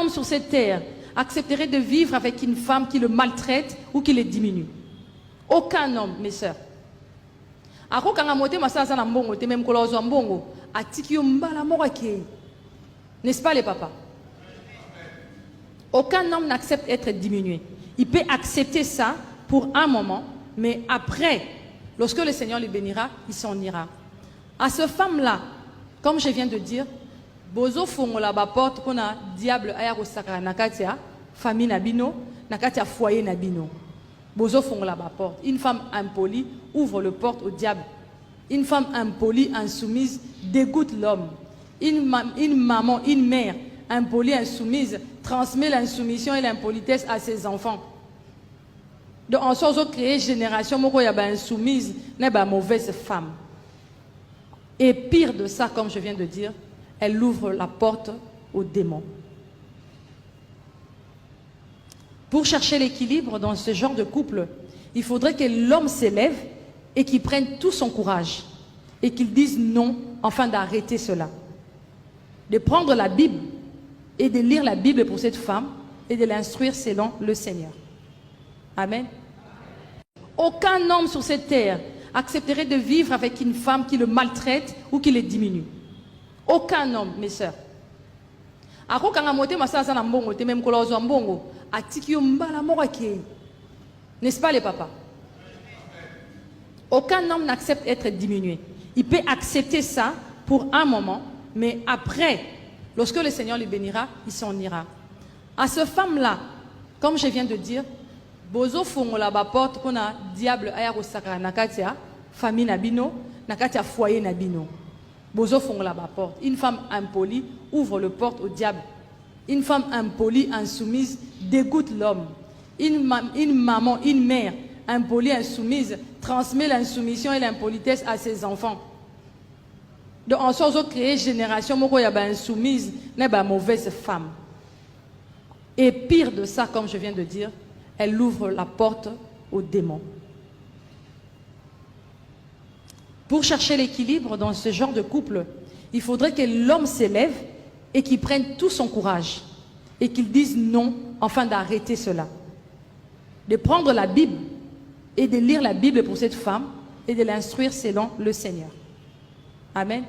homme sur cette terre accepterait de vivre avec une femme qui le maltraite ou qui le diminue. Aucun homme, mes sœurs. N'est-ce pas les papas? Aucun homme n'accepte d'être diminué. Il peut accepter ça pour un moment, mais après, lorsque le Seigneur le bénira, il s'en ira. À cette femme-là, comme je viens de dire, bozo fongola ba porte qu'on a diable aya ko sakara nakatia famille nabino nakatia foyer nabino. Bozo fongola ba porte. Une femme impolie ouvre le porte au diable. Une femme impolie, insoumise dégoûte l'homme. Une maman, une mère impolie, insoumise transmet l'insoumission et l'impolitesse à ses enfants. Donc en sorte de créer génération moko ya ba insoumise n'est ba mauvaise femme. Et pire de ça, comme je viens de dire, elle ouvre la porte aux démons. Pour chercher l'équilibre dans ce genre de couple, il faudrait que l'homme s'élève et qu'il prenne tout son courage et qu'il dise non afin d'arrêter cela. De prendre la Bible et de lire la Bible pour cette femme et de l'instruire selon le Seigneur. Amen. Aucun homme sur cette terre accepterait de vivre avec une femme qui le maltraite ou qui le diminue. Aucun homme, mes sœurs. N'est-ce pas les papas? Aucun homme n'accepte d'être diminué. Il peut accepter ça pour un moment, mais après, lorsque le Seigneur le bénira, il s'en ira. À cette femme-là, comme je viens de dire, bozo fongola ba porte qu'on a diable aya ko sakara nakatia famille nabino nakatia foyer nabino. Bozo fongola ba porte. Une femme impolie ouvre le porte au diable. Une femme impolie, insoumise dégoûte l'homme. Une maman, une mère impolie, insoumise transmet l'insoumission et l'impolitesse à ses enfants. Donc en sorte de créer génération moko ya ba insoumise n'est ba mauvaise femme. Et pire de ça, comme je viens de dire, elle ouvre la porte aux démons. Pour chercher l'équilibre dans ce genre de couple, il faudrait que l'homme s'élève et qu'il prenne tout son courage et qu'il dise non afin d'arrêter cela. De prendre la Bible et de lire la Bible pour cette femme et de l'instruire selon le Seigneur. Amen.